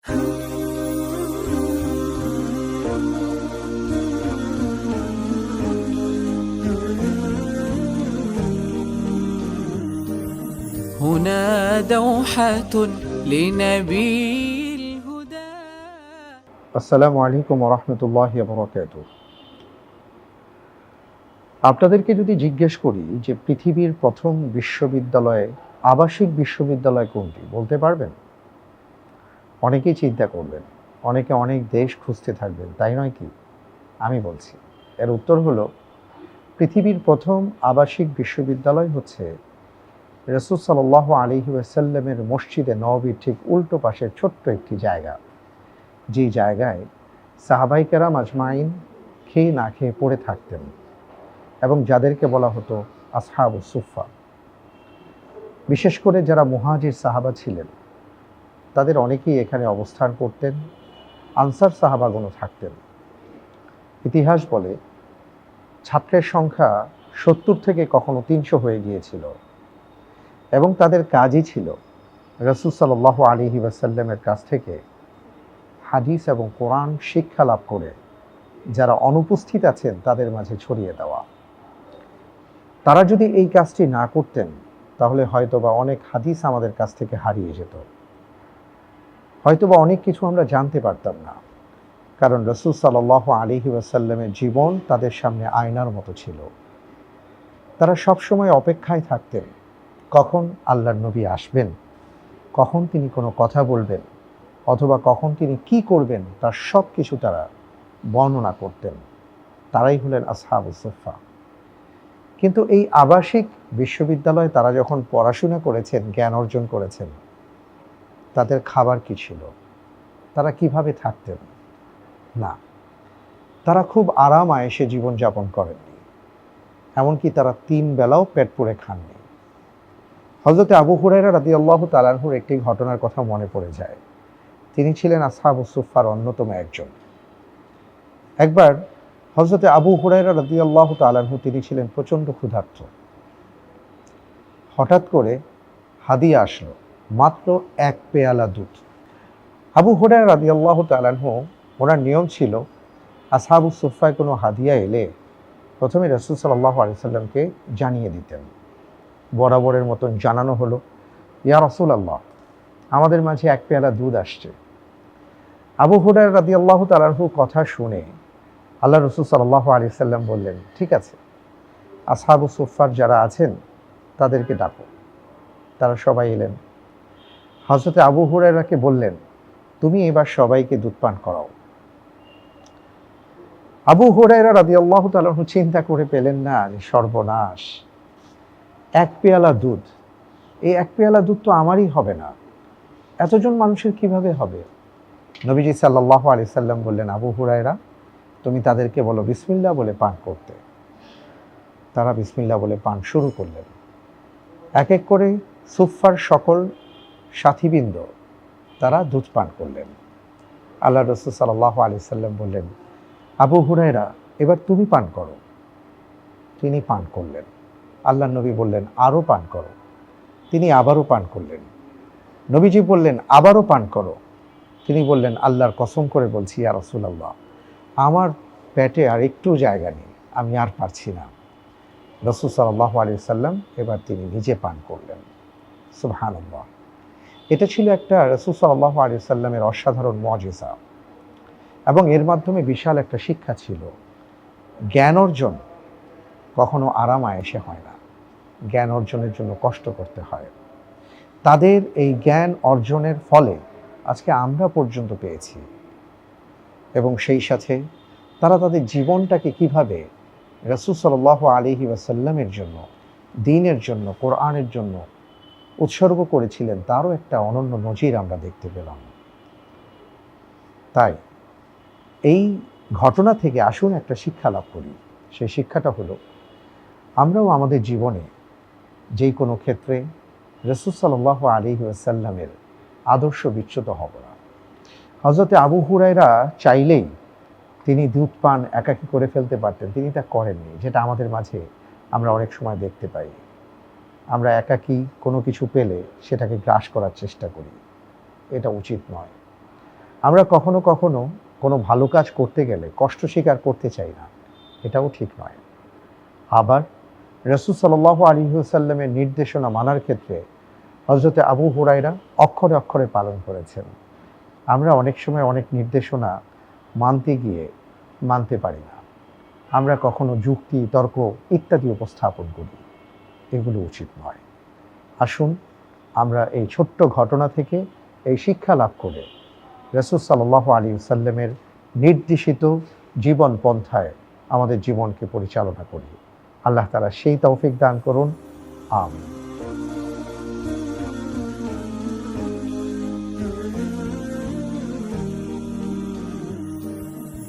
هنا دوحة لنبي الهدى. আসসালামু আলাইকুম ওয়া রাহমাতুল্লাহি ওয়া বারাকাতুহু। আপনাদেরকে যদি জিজ্ঞেস করি যে পৃথিবীর প্রথম বিশ্ববিদ্যালয়, আবাসিক বিশ্ববিদ্যালয় কোনটি বলতে পারবেন? অনেকেই চিন্তা করবেন, অনেকে অনেক দেশ খুঁজতে থাকবেন, তাই নয় কি? আমি বলছি, এর উত্তর হলো পৃথিবীর প্রথম আবাসিক বিশ্ববিদ্যালয় হচ্ছে রাসূল সাল্লাল্লাহু আলাইহি ওয়াসাল্লামের মসজিদে নববীর ঠিক উল্টো পাশের ছোট্ট একটি জায়গা, যেই জায়গায় সাহাবায়ে কেরাম আজমাইন খেয়ে না খেয়ে পড়ে থাকতেন এবং যাদেরকে বলা হতো আসহাবুস সুফফা। বিশেষ করে যারা মুহাজির সাহাবা ছিলেন তাদের অনেকেই এখানে অবস্থান করতেন, আনসার সাহাবাগণও থাকতেন। ইতিহাস বলে ছাত্রের সংখ্যা 70 থেকে কখনো 300 হয়ে গিয়েছিল এবং তাদের কাজই ছিল রাসূল সাল্লাল্লাহু আলাইহি ওয়াসাল্লামের কাছ থেকে হাদিস এবং কোরআন শিক্ষা লাভ করে যারা অনুপস্থিত আছেন তাদের মাঝে ছড়িয়ে দেওয়া। তারা যদি এই কাজটি না করতেন তাহলে হয়তোবা অনেক হাদিস আমাদের কাছ থেকে হারিয়ে যেত, হয়তোবা অনেক কিছু আমরা জানতে পারতাম না, কারণ রাসূল সাল্লাল্লাহু আলাইহি ওয়াসাল্লামের জীবন তাদের সামনে আয়নার মতো ছিল। তারা সবসময় অপেক্ষায় থাকতেন কখন আল্লাহর নবী আসবেন, কখন তিনি কোনো কথা বলবেন, অথবা কখন তিনি কি করবেন তার সব কিছু তারা বর্ণনা করতেন। তারাই হলেন আসহাবুস সুফফা। কিন্তু এই আবাসিক বিশ্ববিদ্যালয়ে তারা যখন পড়াশোনা করেছেন, জ্ঞান অর্জন করেছেন, তাদের খাবার কি ছিল, তারা কিভাবে থাকতেন? না, তারা খুব আরাম আয়েশে জীবনযাপন করেননি, এমনকি তারা 3 বেলাও পেট পুরে খাননি। হযরত আবু হুরায়রা রাদিয়াল্লাহু তাআলা আনহুর একটি ঘটনার কথা মনে পড়ে যায়। তিনি ছিলেন আসহাবুস সুফফার অন্যতম একজন। একবার হযরত আবু হুরায়রা রাদিয়াল্লাহু তাআলা আনহু তিনি ছিলেন প্রচণ্ড ক্ষুধার্ত। হঠাৎ করে হাদিয়া আসলো, মাত্র 1 পেয়ালা দুধ। আবু হুরায়রা রাদিয়াল্লাহু তাআলা আনহু, ওনার নিয়ম ছিল আসহাবুস সুফফায় কোনো হাদিয়া এলে প্রথমে রাসূল সাল্লাল্লাহু আলাইহি সাল্লামকে জানিয়ে দিতেন। বরাবরের মতন জানানো হলো, ইয়া রাসূলুল্লাহ, আমাদের মাঝে 1 পেয়ালা দুধ আসছে। আবু হুরায়রা রাদিয়াল্লাহু তাআলা আনহু কথা শুনে আল্লাহ রাসূল সাল্লাল্লাহু আলাইহি সাল্লাম বললেন, ঠিক আছে, আসহাবুস সুফফার যারা আছেন তাদেরকে ডাকো। তারা সবাই এলেন। হযরত আবু হুরায়রাকে বললেন, তুমি এবার সবাইকে দুধ পান করাও। আবু হুরায়রা রাদিয়াল্লাহু তাআলা আনহু চিন্তা করে পেলেন না যে সর্বনাশ, 1 পেয়ালা দুধ, এই 1 পেয়ালা দুধ তো আমারই হবে না, এতজন মানুষের কিভাবে হবে? নবীজি সাল্লাল্লাহু আলাইহি সাল্লাম বললেন, আবু হুরায়রা, তুমি তাদেরকে বলো বিসমিল্লাহ বলে পান করতে। তারা বিসমিল্লাহ বলে পান শুরু করলেন। এক এক করে সুফফার সকল সাথীবৃন্দ তারা দুধ পান করলেন। আল্লাহ রাসূল সাল্লাল্লাহু আলাইহি সাল্লাম বললেন, আবু হুরায়রা, এবার তুমি পান করো। তিনি পান করলেন। আল্লাহর নবী বললেন, আরও পান করো। তিনি আবারও পান করলেন। নবীজি বললেন, আবারও পান করো। তিনি বললেন, আল্লাহর কসম করে বলছি ইয়া রাসূলুল্লাহ, আমার পেটে আর একটু জায়গা নেই, আমি আর পারছি না। রাসূল সাল্লাল্লাহু আলাইহি সাল্লাম এবার তিনি নিজে পান করলেন। সুবহানাল্লাহ। এটা ছিল একটা রাসূল সাল্লাল্লাহু আলাইহি সাল্লামের অসাধারণ মুজিজা এবং এর মাধ্যমে বিশাল একটা শিক্ষা ছিল। জ্ঞান অর্জন কখনো আরাম আয়েশে হয় না, জ্ঞান অর্জনের জন্য কষ্ট করতে হয়। তাদের এই জ্ঞান অর্জনের ফলে আজকে আমরা পর্যন্ত পেয়েছি এবং সেই সাথে তারা তাদের জীবনটাকে কিভাবে রাসূল সাল্লাল্লাহু আলাইহি ওয়াসাল্লামের জন্য, দ্বীনের জন্য, কোরআনের জন্য উৎসর্গ করেছিলেন তারও একটা অনন্য নজির আমরা দেখতে পেলাম। তাই এই ঘটনা থেকে আসুন একটা শিক্ষা লাভ করি। সেই শিক্ষাটা হলো, আমরাও আমাদের জীবনে যেই কোনো ক্ষেত্রে রাসূল সাল্লাল্লাহু আলাইহি ওয়াসাল্লামের আদর্শ বিচ্যুত হব না। হযরত আবু হুরায়রা চাইলেই তিনি দুধ পান একাকী করে ফেলতে পারতেন, তিনি তা করেননি, যেটা আমাদের মাঝে আমরা অনেক সময় দেখতে পাই। আমরা একাকী কোনো কিছু পেলে সেটাকে গ্রাস করার চেষ্টা করি, এটা উচিত নয়। আমরা কখনো কখনো কোনো ভালো কাজ করতে গেলে কষ্ট স্বীকার করতে চাই না, এটাও ঠিক নয়। আবার রাসূল সাল্লাল্লাহু আলাইহি ওয়াসাল্লামের নির্দেশনা মানার ক্ষেত্রে হযরতে আবু হুরায়রা অক্ষরে অক্ষরে পালন করেছেন। আমরা অনেক সময় অনেক নির্দেশনা মানতে গিয়ে মানতে পারি না, আমরা কখনো যুক্তি, তর্ক ইত্যাদি উপস্থাপন করি, এগুলো উচিত নয়। আসুন আমরা এই ছোট্ট ঘটনা থেকে এই শিক্ষা লাভ করে রাসূল সাল্লাল্লাহু আলাইহি ওয়াসাল্লামের নির্দেশিত জীবন পন্থায় আমাদের জীবনকে পরিচালনা করি। আল্লাহ তাআলা সেই তৌফিক দান করুন। আমিন।